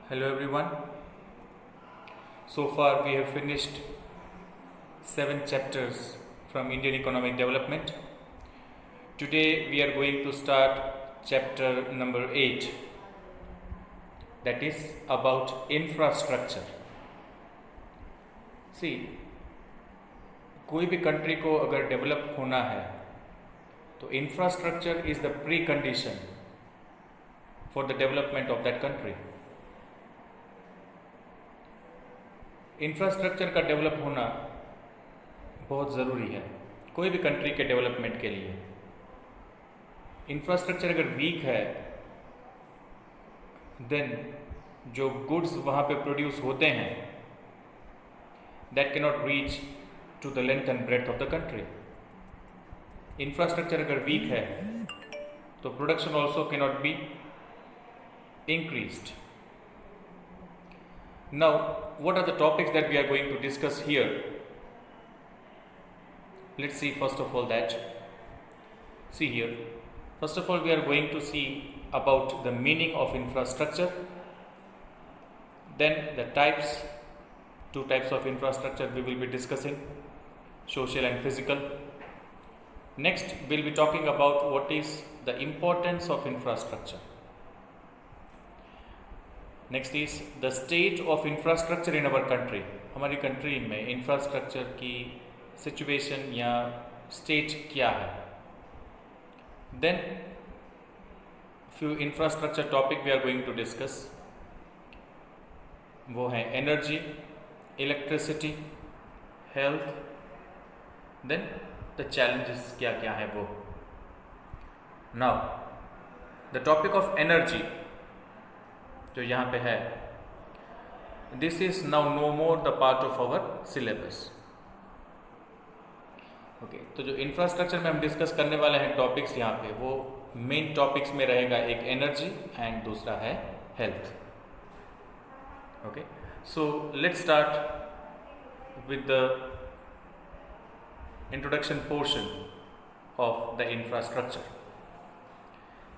Hello everyone. So far we have finished 7 chapters from Indian economic development. Today we are going to start chapter number 8, that is about infrastructure. See, कोई भी country को अगर develop होना है तो infrastructure is the pre condition for the development of that country. Infrastructure का develop होना बहुत ज़रूरी है कोई भी कंट्री के डेवलपमेंट के लिए. इंफ्रास्ट्रक्चर अगर वीक है देन जो गुड्स वहाँ पे प्रोड्यूस होते हैं that can not reach to the length and breadth of the country. Infrastructure अगर वीक है तो production also can not be increased. Now, what are the topics that we are going to discuss here? Let's see first of all that. See here. First of all, we are going to see about the meaning of infrastructure. Then the types, 2 types of infrastructure we will be discussing, social and physical. Next, we'll be talking about what is the importance of infrastructure. Next is the state of infrastructure in our country. हमारी country में infrastructure की situation या state क्या है. Then few infrastructure topic we are going to discuss. वो है energy, electricity, health. Then the challenges क्या क्या है वो. Now the topic of energy जो यहाँ पे है, this is now no more the part of our syllabus. Okay, तो जो इंफ्रास्ट्रक्चर में हम डिस्कस करने वाले हैं टॉपिक्स यहाँ पे, वो मेन टॉपिक्स में रहेगा. एक एनर्जी एंड दूसरा है health. Okay, so let's start with the introduction portion of the infrastructure.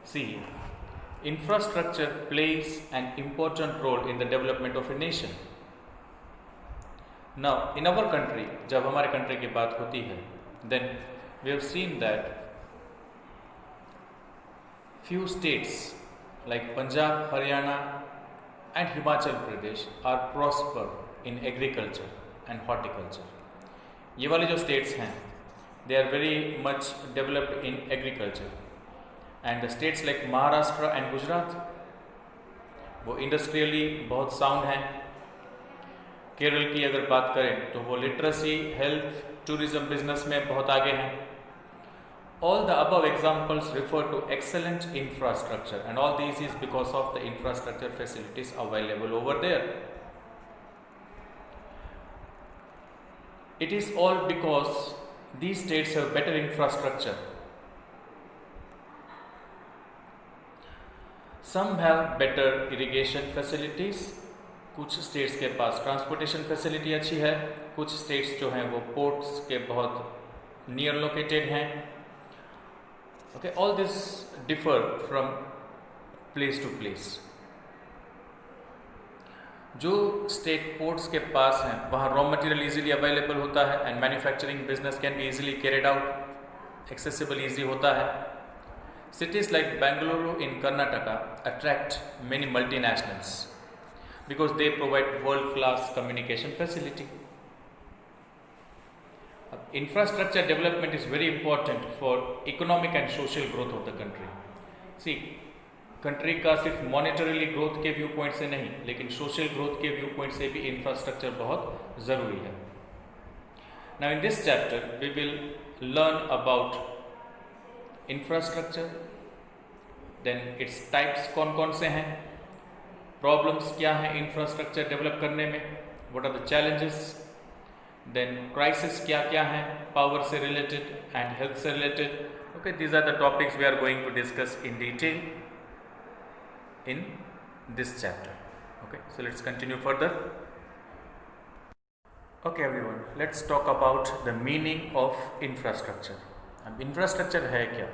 See, infrastructure plays an important role in the development of a nation. Now, in our country, जब हमारे country की बात होती है, then we have seen that few states like Punjab, Haryana and Himachal Pradesh are prosper in agriculture and horticulture. ये वाले जो states हैं, they are very much developed in agriculture. And the states like Maharashtra and Gujarat, वो industrially बहुत sound हैं. केरल की अगर बात करें तो वो लिटरेसी, हेल्थ, टूरिज्म, बिजनेस में बहुत आगे हैं. All the above examples refer to excellent infrastructure and all this is because of the infrastructure facilities available over there. It is all because these states have better infrastructure. Some have better irrigation facilities. कुछ states के पास transportation facility अच्छी है. कुछ states जो हैं वो ports के बहुत नियर लोकेटेड हैं. Okay, all this differ from place to place. जो स्टेट पोर्ट्स के पास हैं वहाँ रॉ मटेरियल इजीली अवेलेबल होता है and manufacturing business can be easily carried out, accessible easy होता है. Cities like Bangalore in Karnataka attract many multinationals because they provide world-class communication facility. Infrastructure development is very important for economic and social growth of the country. See, country का सिर्फ monetarily growth के view point से नहीं, लेकिन social growth के view point से भी infrastructure बहुत ज़रूरी है. Now in this chapter we will learn about infrastructure, then its types कौन कौन से हैं, प्रॉब्लम्स क्या हैं इंफ्रास्ट्रक्चर डेवलप करने में, what are the challenges, then crisis क्या क्या हैं पावर से रिलेटेड एंड हेल्थ से related. Okay, these are the topics we are going to discuss in detail in this chapter. Okay, so let's continue further. Okay everyone, let's talk about the meaning of infrastructure. अब infrastructure है क्या?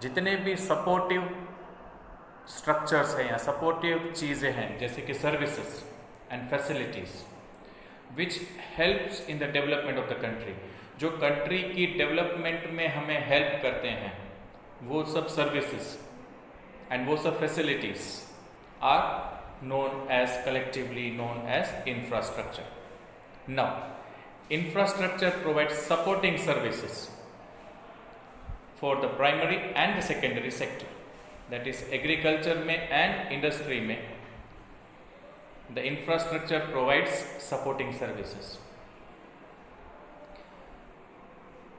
जितने भी supportive structures हैं या supportive चीज़ें हैं जैसे कि services and facilities which helps in the development of the country, जो कंट्री की डेवलपमेंट में हमें हेल्प करते हैं, वो सब सर्विसेज एंड वो सब facilities are known as collectively known as infrastructure. Now, infrastructure provides supporting services for the primary and the secondary sector, that is agriculture में and industry में the infrastructure provides supporting services.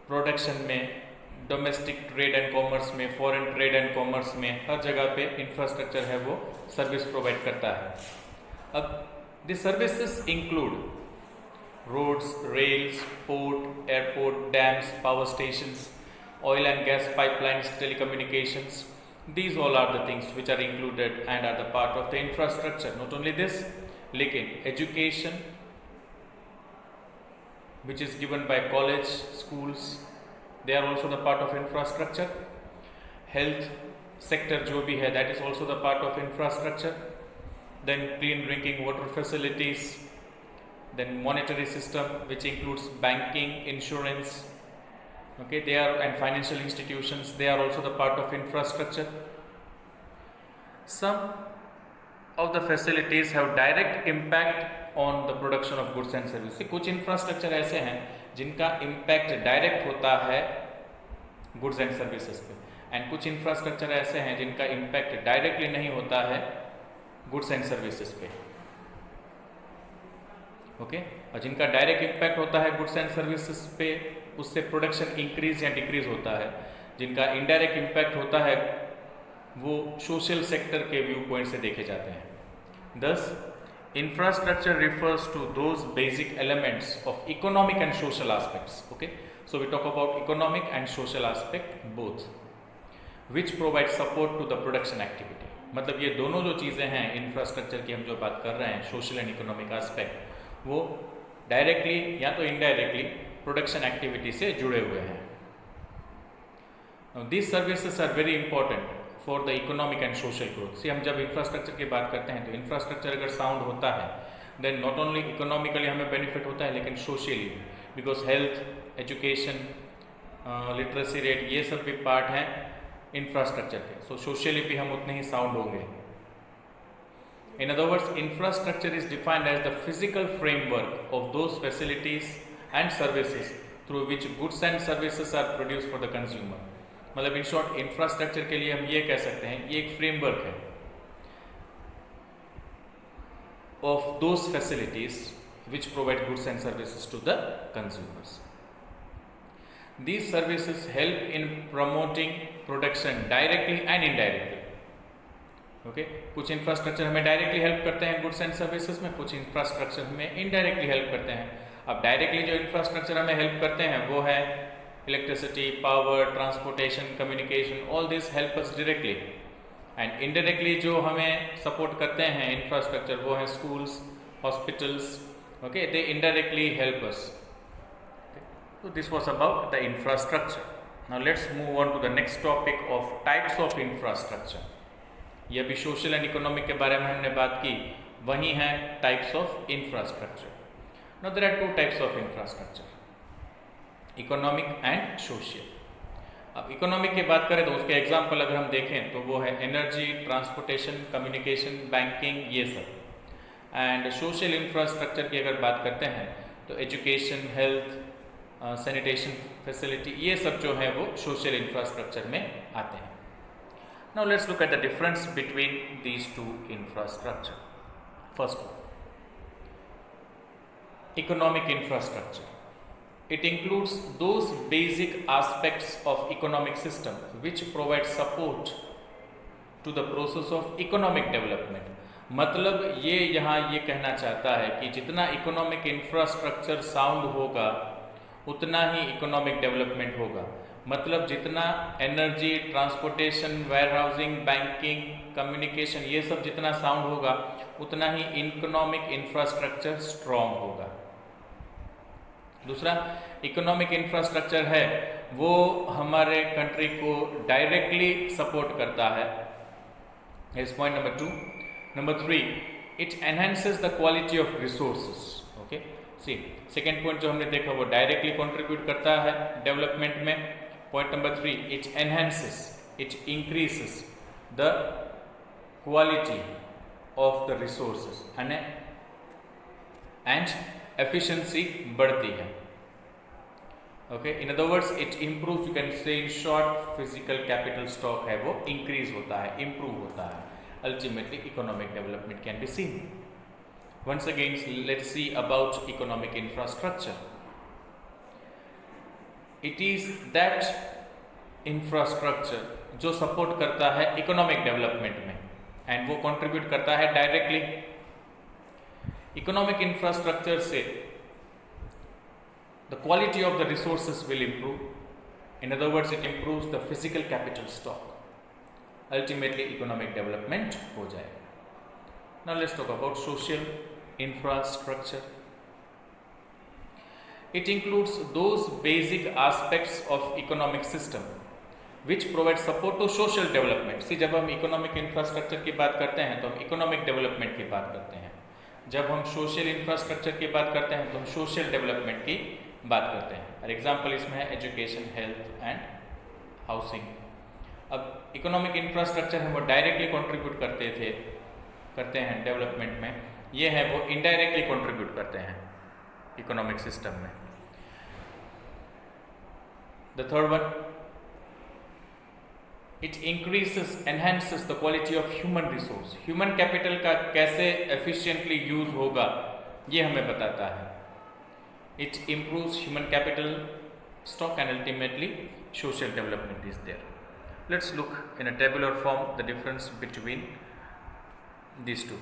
Production में, domestic trade and commerce में, foreign trade and commerce में, हर जगह पे infrastructure है वो service provide करता है. अब the services include roads, rails, port, airport, dams, power stations, oil and gas pipelines, telecommunications. These all are the things which are included and are the part of the infrastructure. Not only this, लेकिन education which is given by college, schools, they are also the part of infrastructure. Health sector जो भी है, that is also the part of infrastructure. Then clean drinking water facilities, then monetary system which includes banking, insurance, okay, they are, and financial institutions, they are also the part of infrastructure. Some of the facilities have direct impact on the production of goods and services. कुछ infrastructure ऐसे हैं जिनका impact direct होता है goods and services पे, and कुछ infrastructure ऐसे हैं जिनका इम्पैक्ट डायरेक्टली नहीं होता है गुड्स एंड सर्विसेज पे, ओके, और जिनका डायरेक्ट इम्पैक्ट होता है गुड्स एंड सर्विसेज पे, उससे प्रोडक्शन इंक्रीज या डिक्रीज होता है. जिनका इनडायरेक्ट इम्पैक्ट होता है वो सोशल सेक्टर के व्यू पॉइंट से देखे जाते हैं. Thus, infrastructure refers to those basic elements of economic and social aspects. Okay, so we talk about economic and social aspect both, which provide support to the production activity. मतलब ये दोनों जो चीज़ें हैं इंफ्रास्ट्रक्चर की हम जो बात कर रहे हैं, सोशल एंड इकोनॉमिक एस्पेक्ट, वो डायरेक्टली या तो इनडायरेक्टली प्रोडक्शन एक्टिविटी से जुड़े हुए हैं. These services are very important for the economic and social growth. See, हम जब इंफ्रास्ट्रक्चर की बात करते हैं तो इंफ्रास्ट्रक्चर अगर साउंड होता है देन नॉट ओनली इकोनॉमिकली हमें बेनिफिट होता है लेकिन socially, because health, education, literacy rate, ये सब भी पार्ट हैं इंफ्रास्ट्रक्चर के. सो सोशली भी हम उतने ही साउंड होंगे. In other words, infrastructure is defined as the physical framework of those facilities and services through which goods and services are produced for the consumer. मतलब इन शॉर्ट इंफ्रास्ट्रक्चर के लिए हम ये कह सकते हैं ये एक फ्रेमवर्क है of those facilities which provide goods and services to the consumers. These services help in promoting production directly and indirectly. Okay, कुछ इंफ्रास्ट्रक्चर हमें डायरेक्टली हेल्प करते हैं गुड्स एंड सर्विसेज में, कुछ इंफ्रास्ट्रक्चर हमें इनडायरेक्टली हेल्प करते हैं. अब डायरेक्टली जो इंफ्रास्ट्रक्चर हमें हेल्प करते हैं वो है electricity, power, transportation, communication, all this help us directly. And indirectly जो हमें सपोर्ट करते हैं इंफ्रास्ट्रक्चर वो है schools, hospitals, okay, they indirectly help us. So this was about the infrastructure. Now let's move on to the next topic of types of infrastructure. ये भी social and economic के बारे में हमने बात की, वही है types of infrastructure. Now there are two types of infrastructure, economic and social. अब इकोनॉमिक की बात करें तो उसके एग्जाम्पल अगर हम देखें तो वो है एनर्जी, ट्रांसपोर्टेशन, कम्युनिकेशन, बैंकिंग, ये सब. एंड सोशल इंफ्रास्ट्रक्चर की अगर बात करते हैं तो एजुकेशन, हेल्थ, सैनिटेशन फैसिलिटी, ये सब जो है वो सोशल इंफ्रास्ट्रक्चर में आते हैं. Now let's look at the difference between these two infrastructure. First one, economic infrastructure. It includes those basic aspects of economic system which provide support to the process of economic development. मतलब ये यहाँ ये कहना चाहता है कि जितना economic infrastructure sound होगा उतना ही इकोनॉमिक डेवलपमेंट होगा. मतलब जितना energy, transportation, warehousing, banking, communication, ये सब जितना साउंड होगा उतना ही इकोनॉमिक इंफ्रास्ट्रक्चर स्ट्रॉन्ग होगा. दूसरा, इकोनॉमिक इंफ्रास्ट्रक्चर है वो हमारे कंट्री को डायरेक्टली सपोर्ट करता है Here's point number 2. Number 3, it enhances the quality of resources. Okay, see, second point जो हमने देखा वो directly contribute करता है development में. Point number 3, it enhances, it increases the quality of the resources and efficiency बढ़ती है. Okay, in other words, it improves, you can say in short, physical capital stock है वो increase होता है, improve होता है. Ultimately, economic development can be seen. Once again, let's see about economic infrastructure. It is that infrastructure जो support करता है economic development में and वो contribute करता है directly. Economic infrastructure से the quality of the resources will improve. In other words, it improves the physical capital stock. Ultimately, economic development हो जाएगा. Now let's talk about social infrastructure. It includes those basic aspects of economic system which provide support to social development. See, जब हम economic infrastructure की बात करते हैं तो हम economic development की बात करते हैं. जब हम social infrastructure की बात करते हैं तो हम social development की बात करते हैं. फॉर एग्जाम्पल इसमें है एजुकेशन, हेल्थ एंड हाउसिंग. अब इकोनॉमिक इंफ्रास्ट्रक्चर है वो डायरेक्टली कंट्रीब्यूट करते हैं डेवलपमेंट में. ये है वो इनडायरेक्टली कंट्रीब्यूट करते हैं इकोनॉमिक सिस्टम में. The third one, it increases, enhances the quality of human resource. Human capital का कैसे एफिशिएंटली यूज होगा ये हमें बताता है. It improves human capital stock and ultimately social development is there. Let's look in a tabular form the difference between these two,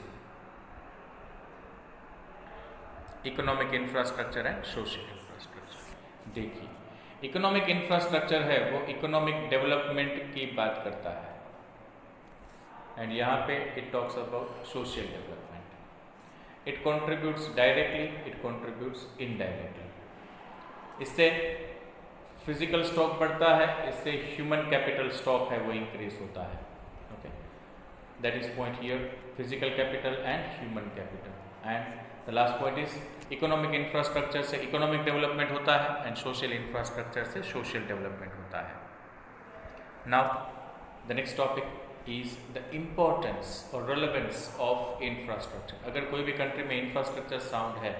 economic infrastructure and social infrastructure. देखिए, economic infrastructure है वो economic development की बात करता है and यहाँ पे it talks about social development. It contributes directly, it contributes indirectly. इससे फिजिकल स्टॉक बढ़ता है, इससे ह्यूमन कैपिटल स्टॉक है वो इंक्रीज होता है. Okay, that is point here, physical capital and human capital. And the last point is economic infrastructure से economic development होता है एंड सोशल इंफ्रास्ट्रक्चर से सोशल डेवलपमेंट होता है. Now the next topic is the importance or relevance of infrastructure. अगर कोई भी country में इंफ्रास्ट्रक्चर साउंड है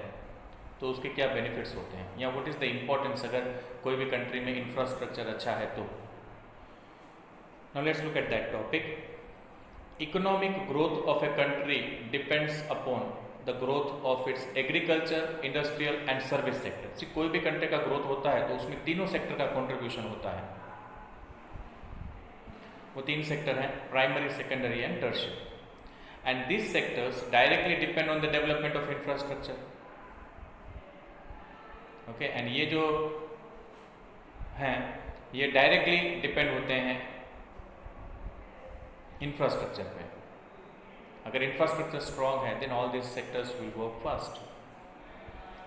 तो उसके क्या बेनिफिट्स होते हैं, या व्हाट इज द इम्पोर्टेंस अगर कोई भी कंट्री में इंफ्रास्ट्रक्चर अच्छा है तो. Now let's look at that topic. Economic growth of a country depends upon the growth of its agriculture, industrial and service sector. कोई भी कंट्री का ग्रोथ होता है तो उसमें तीनों सेक्टर का कॉन्ट्रीब्यूशन होता है. वो तीन सेक्टर हैं, primary, secondary and tertiary. And this sectors directly depend on the development of infrastructure. Okay, and ये जो हैं ये डायरेक्टली डिपेंड होते हैं इंफ्रास्ट्रक्चर पे. अगर इंफ्रास्ट्रक्चर स्ट्रॉन्ग है then all this sectors will work fast.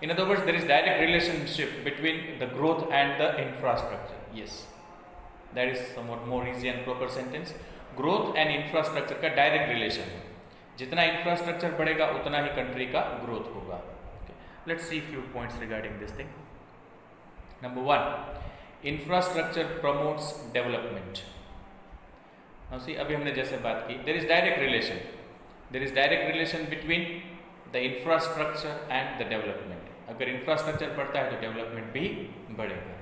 In other words, there is direct relationship between the growth and the infrastructure. Yes, that is somewhat more easy and proper sentence. Growth and infrastructure का direct relation है. जितना infrastructure बढ़ेगा उतना ही country का growth होगा. Let's see few points regarding this thing. Number 1, infrastructure promotes development. See, अभी हमने जैसे बात की, there is direct relation between the infrastructure and the development. अगर इंफ्रास्ट्रक्चर बढ़ता है तो डेवलपमेंट भी बढ़ेगा.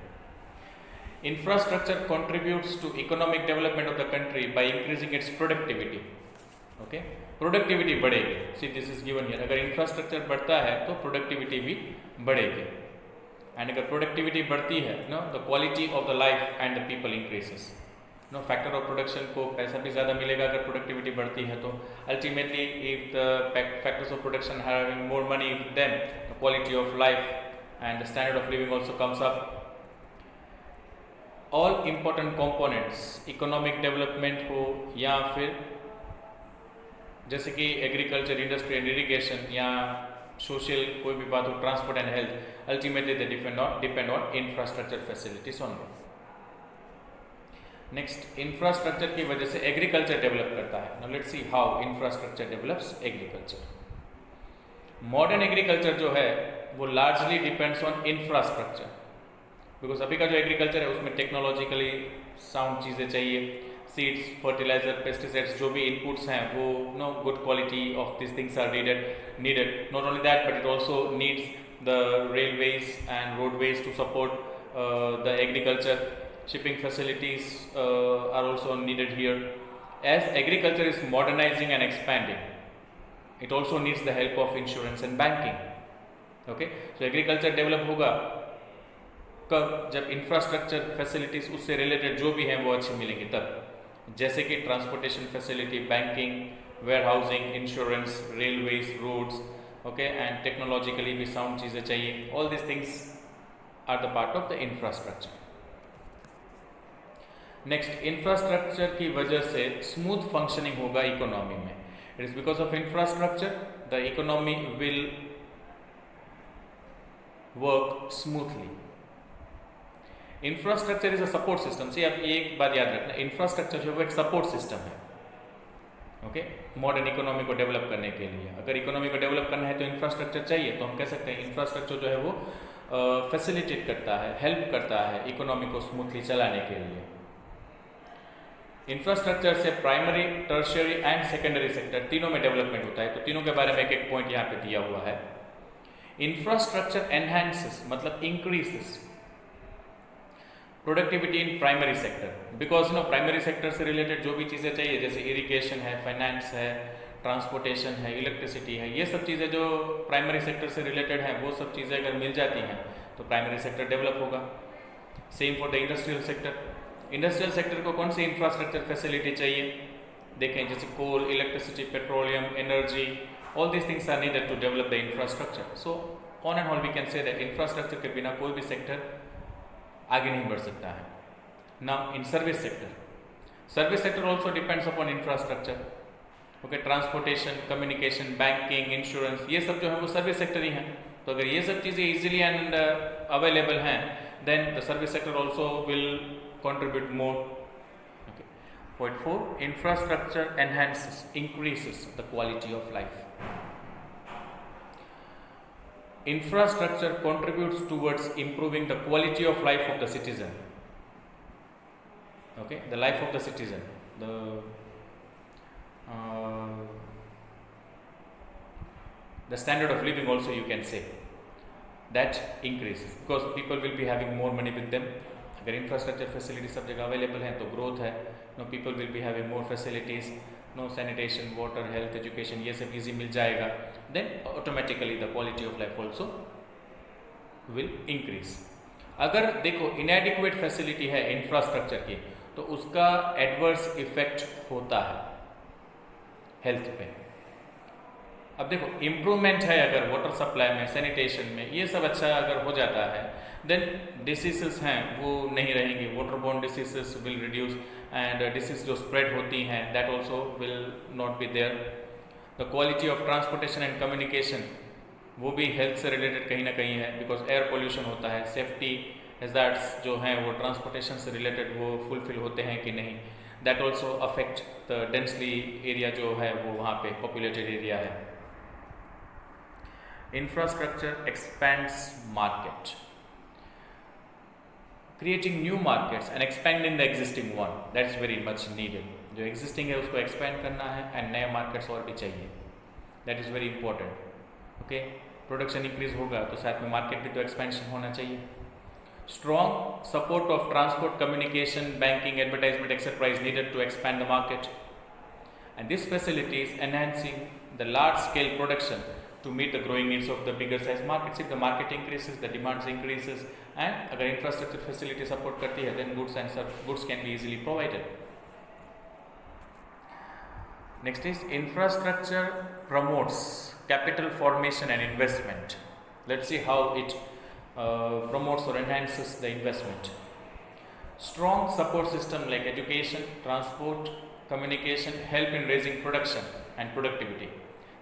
Infrastructure contributes to economic development of the country by increasing its productivity. Okay, productivity बढ़ेगी. See, this is given here. अगर infrastructure बढ़ता है तो productivity भी बढ़ेगी. And अगर productivity बढ़ती है, the quality of the life and the people increases. Factor of production को पैसा भी ज़्यादा मिलेगा अगर productivity बढ़ती है तो. Ultimately, if the factors of production are having more money, then the quality of life and the standard of living also comes up. All important components, economic development हो या फिर जैसे कि एग्रीकल्चर, इंडस्ट्री एंड इरिगेशन, या social कोई भी बात हो, transport and health, ultimately they depend on infrastructure facilities only. Next, infrastructure की वजह से एग्रीकल्चर डेवलप करता है. Now let's see how infrastructure develops agriculture. Modern agriculture जो है वो largely depends on infrastructure, because अभी का जो एग्रीकल्चर है उसमें टेक्नोलॉजिकली साउंड चीज़ें चाहिए. सीड्स, फर्टिलाइजर, पेस्टिसाइड्स जो भी इनपुट्स हैं वो no good quality of this things are needed. Not only that but it also needs the railways and roadways to support the agriculture. Shipping facilities are also needed here. As agriculture is modernizing and expanding, it also needs the help of insurance and banking. Okay, so agriculture develop होगा कब? जब infrastructure facilities उससे related जो भी हैं वो अच्छी मिलेंगी तब, जैसे कि transportation facility, banking, warehousing, insurance, railways, roads. Okay, and technologically भी साउंड चीज़ें चाहिए. All this things are the part of the infrastructure. Next, infrastructure की वजह से स्मूथ फंक्शनिंग होगा इकोनॉमी में. It is because of infrastructure the economy will work smoothly. Infrastructure is a support system. See आप एक बात याद रखना, इंफ्रास्ट्रक्चर जो है वो एक सपोर्ट सिस्टम है. ओके, मॉडर्न इकोनॉमी को डेवलप करने के लिए अगर इकोनॉमी को डेवलप करना है तो इंफ्रास्ट्रक्चर चाहिए. तो हम कह सकते हैं इंफ्रास्ट्रक्चर जो है वो फैसिलिटेट करता है, हेल्प करता है इकोनॉमी को स्मूथली चलाने के लिए. इंफ्रास्ट्रक्चर से primary, tertiary and secondary sector तीनों में डेवलपमेंट होता है. तो तीनों के बारे में एक एक पॉइंट यहाँ पे दिया हुआ है. इंफ्रास्ट्रक्चर एनहांसेस मतलब increases productivity in primary sector, because no primary sector से रिलेटेड जो भी चीज़ें चाहिए जैसे इरिगेशन है, फाइनेंस है, ट्रांसपोर्टेशन है, इलेक्ट्रिसिटी है, ये सब चीज़ें जो प्राइमरी सेक्टर से रिलेटेड हैं वो सब चीज़ें अगर मिल जाती हैं तो प्राइमरी सेक्टर डेवलप होगा. Same for the industrial sector. Industrial sector को कौन सी इंफ्रास्ट्रक्चर फैसिलिटी चाहिए? देखें जैसे coal, electricity, petroleum, energy, all this things are needed to develop the infrastructure. So on and all we can say that infrastructure के बिना कोई भी सेक्टर आगे नहीं बढ़ सकता है. Now in service sector also depends upon infrastructure. Okay, transportation, communication, banking, insurance, ये सब जो है वो सर्विस सेक्टर ही हैं. तो अगर ये सब चीज़ें इजीली एंड अवेलेबल हैं then the service sector also will contribute more. Okay. Point 4, infrastructure enhances, increases the quality of life. Infrastructure contributes towards improving the quality of life of the citizen. Okay, the life of the citizen, the standard of living also you can say that increases because people will be having more money with them. अगर infrastructure facility सब जगह available हैं तो growth है. No people will be having more facilities, no sanitation, water, health, education, ये सब easy मिल जाएगा. Then automatically the quality of life also will increase. अगर देखो इनएडिक्वेट फैसिलिटी है इंफ्रास्ट्रक्चर की तो उसका एडवर्स इफेक्ट होता है हेल्थ पे. अब देखो इम्प्रूवमेंट है अगर वाटर सप्लाई में, सैनिटेशन में, ये सब अच्छा अगर हो जाता है देन डिसीजेस हैं वो नहीं रहेंगी. Water borne diseases will reduce and disease जो स्प्रेड होती हैं that also will not be there. The quality of transportation and communication वो भी हेल्थ से रिलेटेड कहीं ना कहीं है बिकॉज एयर पोल्यूशन होता है. सेफ्टी हैज़ार्ड्स जो हैं वो ट्रांसपोर्टेशन से रिलेटेड वो फुलफिल होते हैं कि नहीं, that also affect the densely area जो है वो वहाँ पे पॉपुलेटेड एरिया है. Infrastructure expends market, creating new markets and expanding the existing one, that's very much needed. जो existing है उसको expand करना है and नए markets और भी चाहिए, that is very important. okay, production increase होगा तो साथ में market भी तो expansion होना चाहिए. strong support of transport, communication, banking, advertisement etc. is needed to expand the market, and this facility is enhancing the large scale production to meet the growing needs of the bigger size markets. If the market increases, the demand increases, and अगर infrastructure facility support करती है, then goods can be easily provided. Next is infrastructure promotes capital formation and investment. Let's see how it promotes or enhances the investment. Strong support system like education, transport, communication help in raising production and productivity.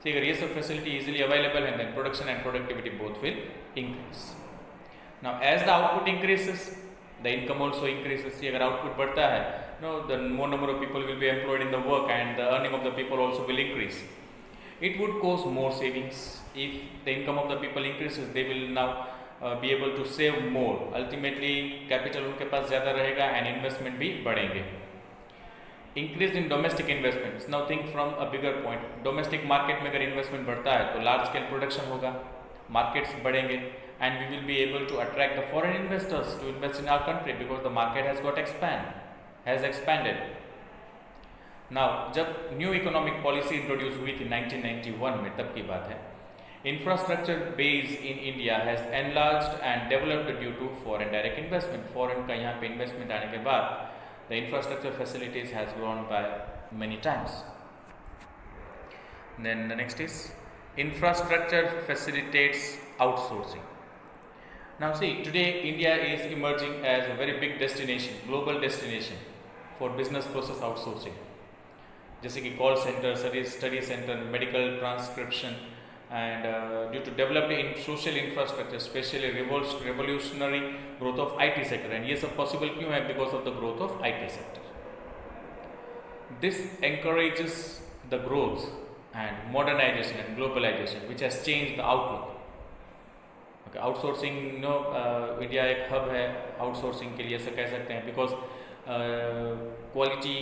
See, अगर ये सब facility easily available है then production and productivity both will increase. Now as the output increases, the income also increases. See, अगर output बढ़ता है the more number of people will be employed in the work, and the earning of the people also will increase. It would cause more savings. If the income of the people increases, they will now be able to save more. Ultimately, capital उनके पास ज़्यादा रहेगा and investment भी बढ़ेंगे. Increase in domestic investments. Now think from a bigger point. Domestic market में अगर investment बढ़ता है तो large scale production होगा, markets बढ़ेंगे, and we will be able to attract the foreign investors to invest in our country because the market has expanded. Now जब new economic policy introduce हुई थी 1991 में, तब की बात है, infrastructure base in India has enlarged and developed due to foreign direct investment. Foreign का यहाँ पे इन्वेस्टमेंट आने के बाद the infrastructure facilities has grown by many times. Then the next is infrastructure facilitates outsourcing. Now see, today India is emerging as a very big destination, global destination for business process outsourcing. जैसे कि call centre, study centre, medical transcription, and due to developed in social infrastructure, specially revolutionary growth of IT sector. And ये सब possible क्यों है? Because of the growth of IT sector. This encourages the growth and modernisation and globalisation which has change the outlook. Outsourcing, India एक hub है outsourcing के लिए, ऐसा कह सकते हैं, because quality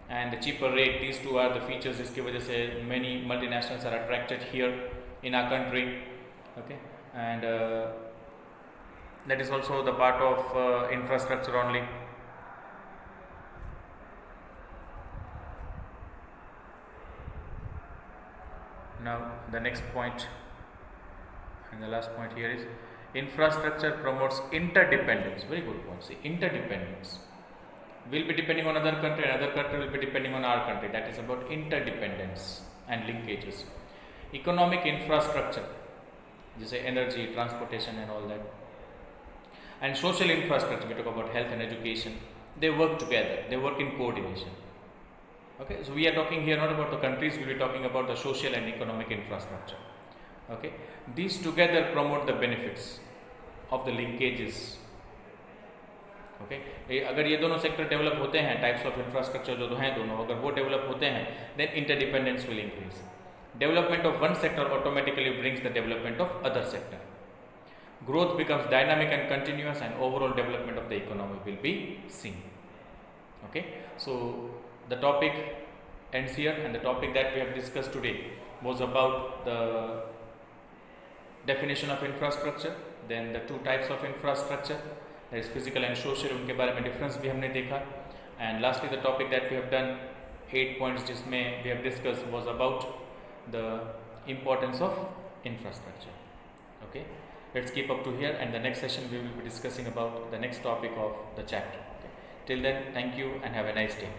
and the cheaper rate, these two are the features. इसकी वजह से many multinationals are attracted here in our country. Okay, and that is also the part of infrastructure only. Now the next point and the last point here is infrastructure promotes interdependence. Very good point. See, interdependence. Will be depending on other country, and other country will be depending on our country. That is about interdependence and linkages. Economic infrastructure, जैसे energy, transportation and all that, and social infrastructure, we talk about health and education. They work together. They work in coordination. Okay, so we are talking here not about the countries. We will be talking about the social and economic infrastructure. Okay, these together promote the benefits of the linkages. Okay, अगर ये दोनों sector develop होते हैं, types of infrastructure जो हैं दोनों, अगर वो डेवलप होते हैं, then interdependence will increase. Development of one sector automatically brings the development of other sector. Growth becomes dynamic and continuous, and overall development of the economy will be seen. Okay, so the topic ends here, and the topic that we have discussed today was about the definition of infrastructure, then the two types of infrastructure, that is physical and social, उनके बारे में difference भी हमने देखा, and lastly the topic that we have done 8 points जिसमें we have discussed was about the importance of infrastructure. Okay, let's keep up to here, and the next session we will be discussing about the next topic of the chapter. Okay. Till then, thank you and have a nice day.